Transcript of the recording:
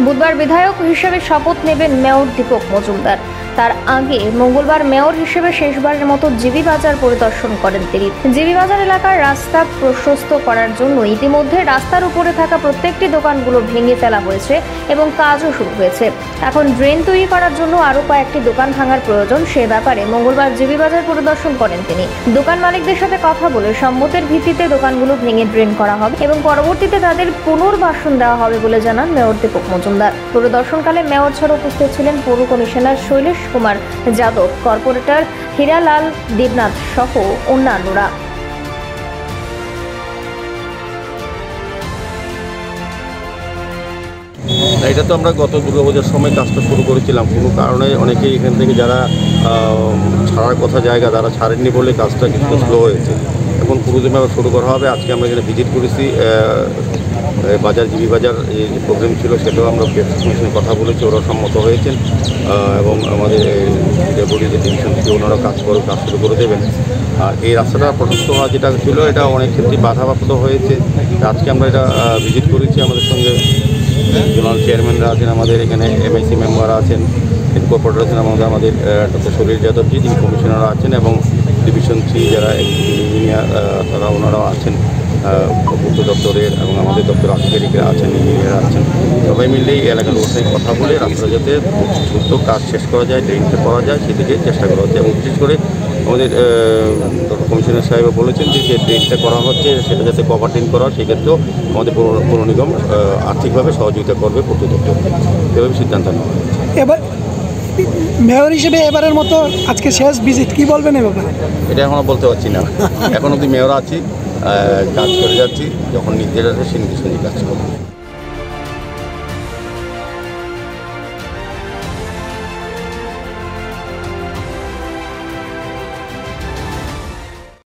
বুধবার বিধায়ক হিসেবে শপথ নেবেন মেয়র দীপক মজুমদার। তার আগে মঙ্গলবার মেয়র হিসেবে শেষবারের মতো জিবি বাজার পরিদর্শন করেন তিনি। জিবি বাজার এলাকার রাস্তা প্রশস্ত করার জন্য ইতিমধ্যে রাস্তার উপরে থাকা প্রত্যেকটি দোকানগুলো ভেঙে ফেলা হয়েছে এবং কাজও শুরু হয়েছে। এখন ড্রেন তৈরি করার জন্য আরও কয়েকটি দোকান ভাঙার প্রয়োজন, সে ব্যাপারে মঙ্গলবার জিবি বাজার পরিদর্শন করেন তিনি। দোকান মালিকদের সাথে কথা বলে সম্মতের ভিত্তিতে দোকানগুলো ভেঙে ড্রেন করা হবে এবং পরবর্তীতে তাদের পুনর্বাসন দেওয়া হবে বলে জানান মেয়র দীপক মজুমদার। পরিদর্শনকালে মেয়র ছাড়াও উপস্থিত ছিলেন পৌর কমিশনার শৈলেশ কুমার যাদব, কর্পোরেটর হীরালাল দেবনাথ সহ অন্যান্যরা। এটা তো আমরা গত দুর্গাপূজার সময় কাজটা শুরু করেছিলাম। কোনো কারণে অনেকেই এখান থেকে যারা ছাড়ার কথা জায়গা তারা ছাড়েননি বলে কাজটা কিছুটা স্লো হয়েছে। এখন পুরোদমে আবার শুরু করা হবে। আজকে আমরা এখানে ভিজিট করেছি বাজার, জিবি বাজার যে প্রোগ্রাম ছিল সেটাও আমরা সঙ্গে কথা বলেছি, ওরা সম্মত হয়েছেন এবং আমাদের ডেপুটি যে ডিভিশন থেকে ওনারা কাজ শুরু করে দেবেন। আর এই রাস্তাটা প্রশস্ত হওয়া যেটা ছিল এটা অনেক ক্ষেত্রে বাধাপ্রাপ্ত হয়েছে। আজকে আমরা এটা ভিজিট করেছি। আমাদের সঙ্গে জোনাল চেয়ারম্যানরা আছেন, আমাদের এখানে এমআইসি মেম্বাররা আছেন, কর্পোরেটর আছেন, আমাদের ডক্টর শৈলেশ যাদবজি যিনি কমিশনাররা আছেন এবং ডিভিশন 3 যারা ইঞ্জিনিয়ার তারা ওনারাও আছেন, পূর্ত দপ্তরের এবং আমাদের দপ্তর আধিকারিকরা আছেন, ইঞ্জিনিয়াররা আছেন। সবাই মিলেই এলাকার লোকের সাথে কথা বলে রাস্তা যাতে দ্রুত কাজ শেষ করা যায়, ড্রেনটা করা যায় সেদিকে চেষ্টা করা হচ্ছে। এবং বিশেষ করে আমাদের ডক্টর কমিশনার সাহেব বলেছেন যে ড্রেনটা করা হচ্ছে সেটা যাতে কভার ড্রেন করা হয় সেক্ষেত্রেও আমাদের পৌর নিগম আর্থিকভাবে সহযোগিতা করবে পূর্ত দপ্তরকে, এভাবে সিদ্ধান্ত নেওয়া হয়। এবার মেয়র হিসেবে এবারের মতো আজকে শেষ ভিজিট, কি বলবেন এ ব্যাপারে? এটা এখনও বলতে পারছি না। এখন অবধি মেয়র আছি, কাজ করে যাচ্ছি, যখন নির্দেশ আছে সেই নির্দেশ কাজ করবো।